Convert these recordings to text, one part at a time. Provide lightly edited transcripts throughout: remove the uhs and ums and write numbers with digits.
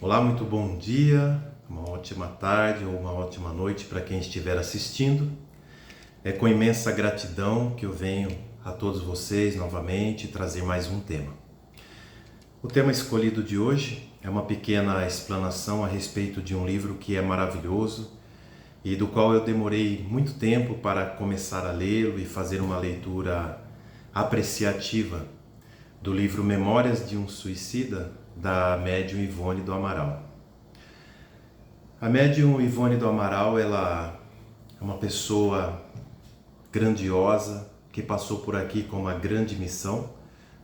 Olá, muito bom dia, uma ótima tarde ou uma ótima noite para quem estiver assistindo. É com imensa gratidão que eu venho a todos vocês novamente trazer mais um tema. O tema escolhido de hoje é uma pequena explanação a respeito de um livro que é maravilhoso e do qual eu demorei muito tempo para começar a lê-lo e fazer uma leitura apreciativa do livro Memórias de um Suicida, da médium Ivone do Amaral. A médium Ivone do Amaral, ela é uma pessoa grandiosa que passou por aqui com uma grande missão,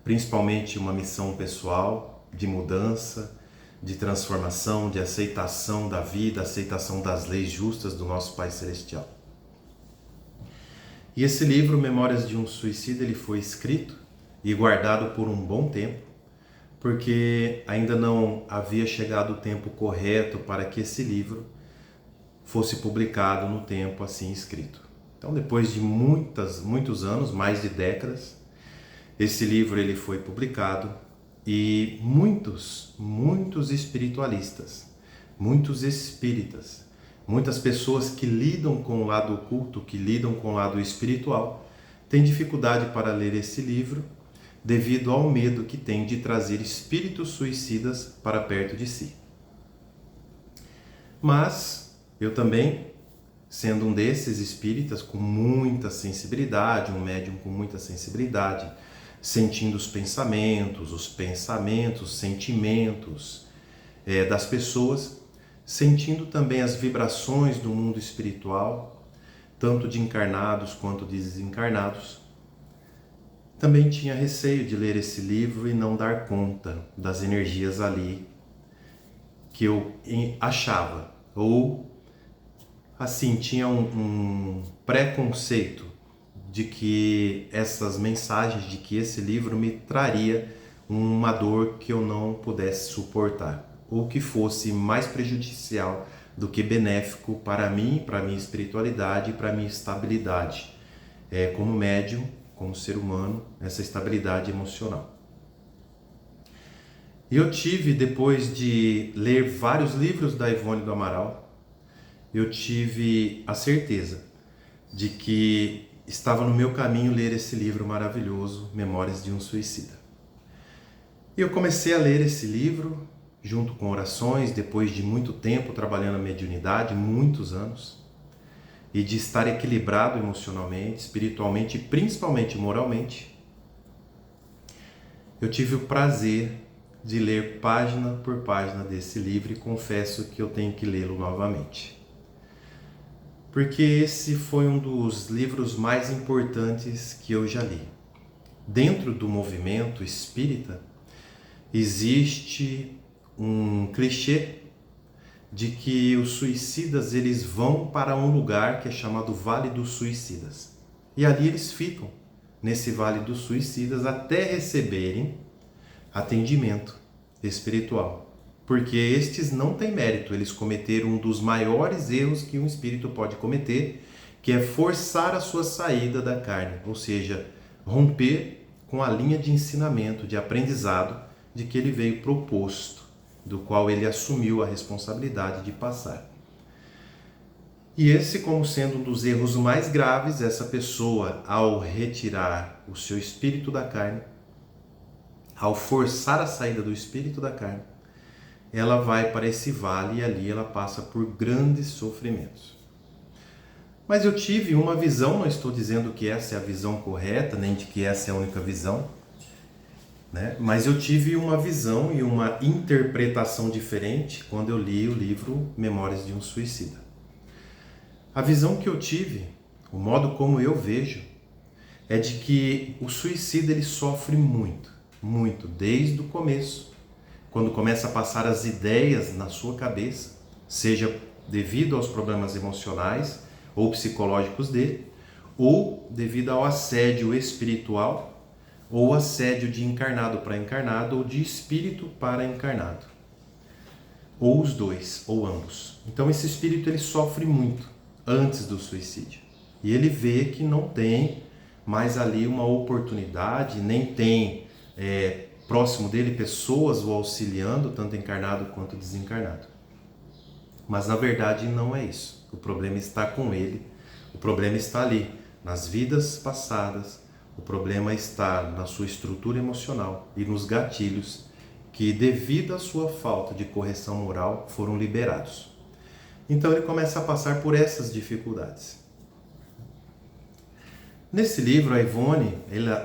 principalmente uma missão pessoal de mudança, de transformação, de aceitação da vida, aceitação das leis justas do nosso Pai Celestial. E esse livro, Memórias de um Suicida, ele foi escrito e guardado por um bom tempo, porque ainda não havia chegado o tempo correto para que esse livro fosse publicado no tempo assim escrito. Então, depois de muitos anos, mais de décadas, esse livro ele foi publicado e muitos espiritualistas, muitos espíritas, muitas pessoas que lidam com o lado oculto, que lidam com o lado espiritual, têm dificuldade para ler esse livro devido ao medo que tem de trazer espíritos suicidas para perto de si. Mas eu também, sendo um desses espíritas com muita sensibilidade, um médium com muita sensibilidade, sentindo os pensamentos, sentimentos das pessoas, sentindo também as vibrações do mundo espiritual, tanto de encarnados quanto de desencarnados, também tinha receio de ler esse livro e não dar conta das energias ali que eu achava, ou assim, tinha um preconceito de que essas mensagens, de que esse livro me traria uma dor que eu não pudesse suportar, ou que fosse mais prejudicial do que benéfico para mim, para a minha espiritualidade e para a minha estabilidade como médium, como ser humano, essa estabilidade emocional. E eu tive, depois de ler vários livros da Ivone do Amaral, eu tive a certeza de que estava no meu caminho ler esse livro maravilhoso, Memórias de um Suicida. E eu comecei a ler esse livro, junto com orações, depois de muito tempo trabalhando a mediunidade, muitos anos, e de estar equilibrado emocionalmente, espiritualmente e principalmente moralmente, eu tive o prazer de ler página por página desse livro e confesso que eu tenho que lê-lo novamente. Porque esse foi um dos livros mais importantes que eu já li. Dentro do movimento espírita, existe um clichê de que os suicidas eles vão para um lugar que é chamado Vale dos Suicidas. E ali eles ficam, nesse Vale dos Suicidas, até receberem atendimento espiritual. Porque estes não têm mérito, eles cometeram um dos maiores erros que um espírito pode cometer, que é forçar a sua saída da carne, ou seja, romper com a linha de ensinamento, de aprendizado de que ele veio proposto, do qual ele assumiu a responsabilidade de passar. E esse, como sendo um dos erros mais graves, essa pessoa, ao retirar o seu espírito da carne, ao forçar a saída do espírito da carne, ela vai para esse vale e ali ela passa por grandes sofrimentos. Mas eu tive uma visão, não estou dizendo que essa é a visão correta, nem de que essa é a única visão, mas eu tive uma visão e uma interpretação diferente quando eu li o livro Memórias de um Suicida. A visão que eu tive, o modo como eu vejo, é de que o suicida ele sofre muito, desde o começo, quando começa a passar as ideias na sua cabeça, seja devido aos problemas emocionais ou psicológicos dele, ou devido ao assédio espiritual, ou assédio de encarnado para encarnado, ou de espírito para encarnado. Ou os dois, ou ambos. Então esse espírito ele sofre muito antes do suicídio. E ele vê que não tem mais ali uma oportunidade, nem tem próximo dele pessoas o auxiliando, tanto encarnado quanto desencarnado. Mas na verdade não é isso. O problema está com ele, o problema está ali, nas vidas passadas, o problema está na sua estrutura emocional e nos gatilhos que, devido à sua falta de correção moral, foram liberados. Então ele começa a passar por essas dificuldades. Nesse livro, a Ivone,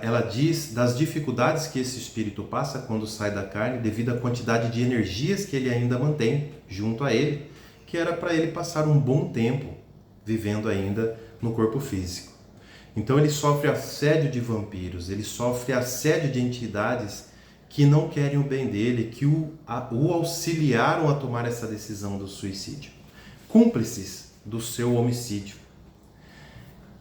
ela diz das dificuldades que esse espírito passa quando sai da carne, devido à quantidade de energias que ele ainda mantém junto a ele, que era para ele passar um bom tempo vivendo ainda no corpo físico. Então ele sofre assédio de vampiros, ele sofre assédio de entidades que não querem o bem dele, que o auxiliaram a tomar essa decisão do suicídio, cúmplices do seu homicídio.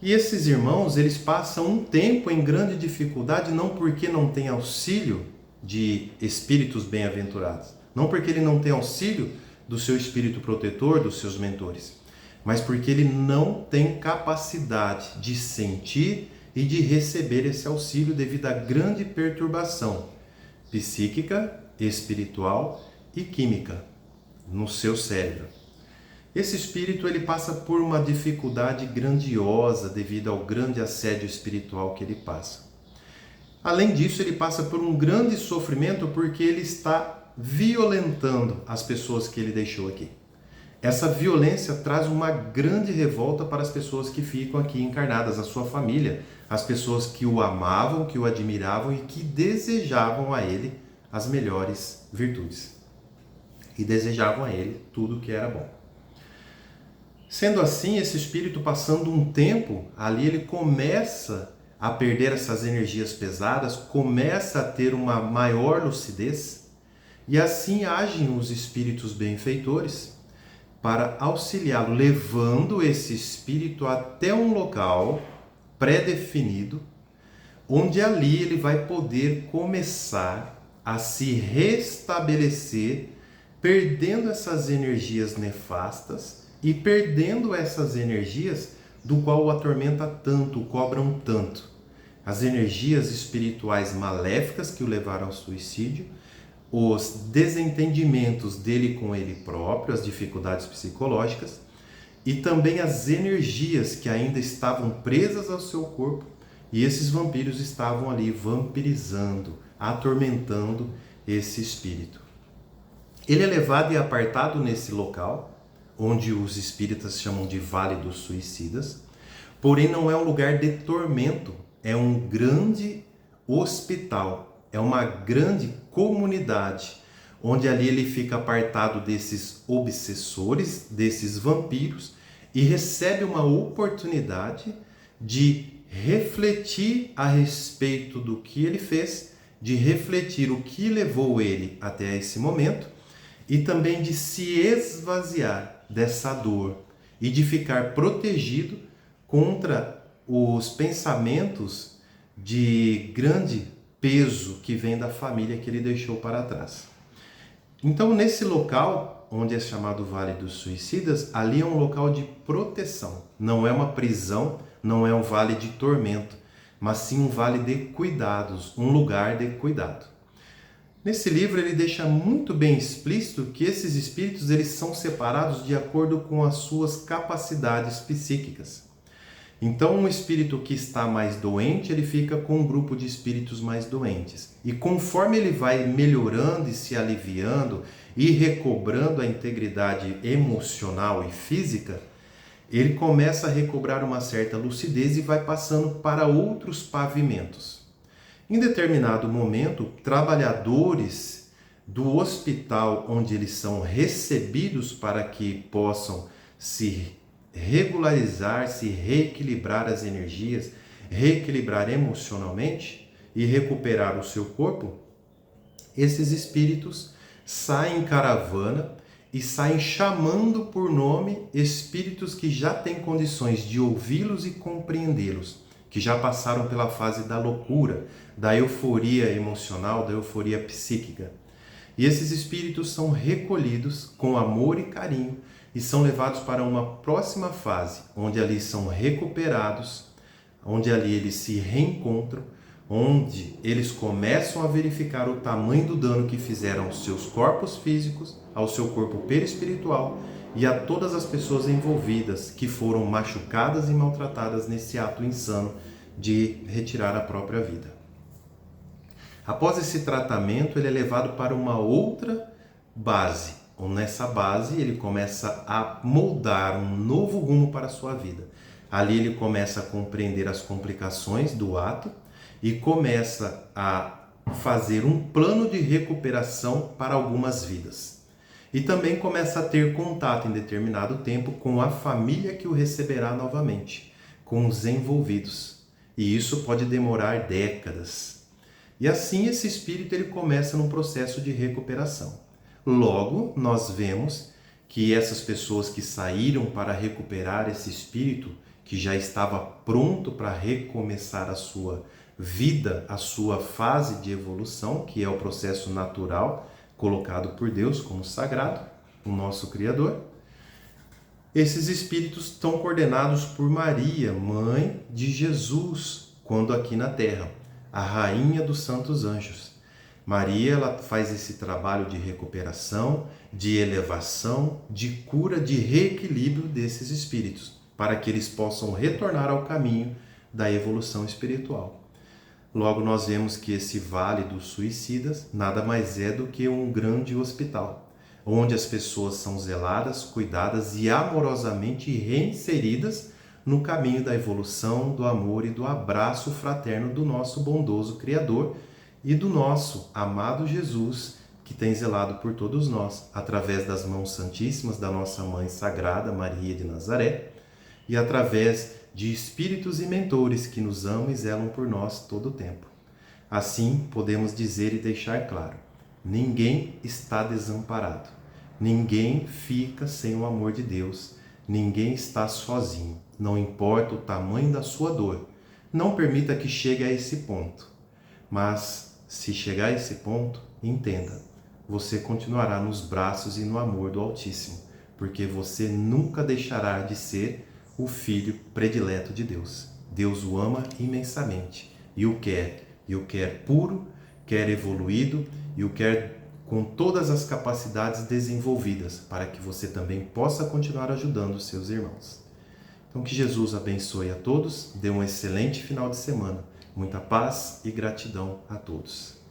E esses irmãos, eles passam um tempo em grande dificuldade, não porque não tem auxílio de espíritos bem-aventurados, não porque ele não tem auxílio do seu espírito protetor, dos seus mentores, mas porque ele não tem capacidade de sentir e de receber esse auxílio devido à grande perturbação psíquica, espiritual e química no seu cérebro. Esse espírito ele passa por uma dificuldade grandiosa devido ao grande assédio espiritual que ele passa. Além disso, ele passa por um grande sofrimento porque ele está violentando as pessoas que ele deixou aqui. Essa violência traz uma grande revolta para as pessoas que ficam aqui encarnadas, a sua família, as pessoas que o amavam, que o admiravam e que desejavam a ele as melhores virtudes. E desejavam a ele tudo que era bom. Sendo assim, esse espírito passando um tempo, ali ele começa a perder essas energias pesadas, começa a ter uma maior lucidez, e assim agem os espíritos benfeitores para auxiliá-lo, levando esse espírito até um local pré-definido, onde ali ele vai poder começar a se restabelecer, perdendo essas energias nefastas e perdendo essas energias do qual o atormenta tanto, o cobram tanto. As energias espirituais maléficas que o levaram ao suicídio, os desentendimentos dele com ele próprio, as dificuldades psicológicas e também as energias que ainda estavam presas ao seu corpo, e esses vampiros estavam ali vampirizando, atormentando esse espírito. Ele é levado e apartado nesse local, onde os espíritas chamam de Vale dos Suicidas, porém não é um lugar de tormento, é um grande hospital, é uma grande comunidade, onde ali ele fica apartado desses obsessores, desses vampiros, e recebe uma oportunidade de refletir a respeito do que ele fez, de refletir o que levou ele até esse momento, e também de se esvaziar dessa dor e de ficar protegido contra os pensamentos de grande peso que vem da família que ele deixou para trás. Então, nesse local, onde é chamado Vale dos Suicidas, ali é um local de proteção. Não é uma prisão, não é um vale de tormento, mas sim um vale de cuidados, um lugar de cuidado. Nesse livro ele deixa muito bem explícito que esses espíritos eles são separados de acordo com as suas capacidades psíquicas. Então, um espírito que está mais doente, ele fica com um grupo de espíritos mais doentes. E conforme ele vai melhorando e se aliviando e recobrando a integridade emocional e física, ele começa a recobrar uma certa lucidez e vai passando para outros pavimentos. Em determinado momento, trabalhadores do hospital onde eles são recebidos para que possam se regularizar, se reequilibrar as energias, reequilibrar emocionalmente e recuperar o seu corpo, esses espíritos saem em caravana e saem chamando por nome espíritos que já têm condições de ouvi-los e compreendê-los, que já passaram pela fase da loucura, da euforia emocional, da euforia psíquica. E esses espíritos são recolhidos com amor e carinho e são levados para uma próxima fase, onde ali são recuperados, onde ali eles se reencontram, onde eles começam a verificar o tamanho do dano que fizeram aos seus corpos físicos, ao seu corpo perispiritual e a todas as pessoas envolvidas que foram machucadas e maltratadas nesse ato insano de retirar a própria vida. Após esse tratamento, ele é levado para uma outra base. Nessa base, ele começa a moldar um novo rumo para a sua vida. Ali ele começa a compreender as complicações do ato e começa a fazer um plano de recuperação para algumas vidas. E também começa a ter contato em determinado tempo com a família que o receberá novamente, com os envolvidos. E isso pode demorar décadas. E assim esse espírito ele começa num processo de recuperação. Logo, nós vemos que essas pessoas que saíram para recuperar esse espírito, que já estava pronto para recomeçar a sua vida, a sua fase de evolução, que é o processo natural colocado por Deus como sagrado, o nosso Criador. Esses espíritos estão coordenados por Maria, mãe de Jesus, quando aqui na Terra, a rainha dos santos anjos. Maria, ela faz esse trabalho de recuperação, de elevação, de cura, de reequilíbrio desses espíritos, para que eles possam retornar ao caminho da evolução espiritual. Logo, nós vemos que esse Vale dos Suicidas nada mais é do que um grande hospital, onde as pessoas são zeladas, cuidadas e amorosamente reinseridas no caminho da evolução, do amor e do abraço fraterno do nosso bondoso Criador e do nosso amado Jesus, que tem zelado por todos nós, através das mãos santíssimas da nossa Mãe Sagrada, Maria de Nazaré, e através de espíritos e mentores que nos amam e zelam por nós todo o tempo. Assim, podemos dizer e deixar claro: ninguém está desamparado, ninguém fica sem o amor de Deus, ninguém está sozinho, não importa o tamanho da sua dor. Não permita que chegue a esse ponto, mas se chegar a esse ponto, entenda, você continuará nos braços e no amor do Altíssimo, porque você nunca deixará de ser o filho predileto de Deus. Deus o ama imensamente e o quer puro, quer evoluído e o quer com todas as capacidades desenvolvidas para que você também possa continuar ajudando os seus irmãos. Então que Jesus abençoe a todos, dê um excelente final de semana. Muita paz e gratidão a todos.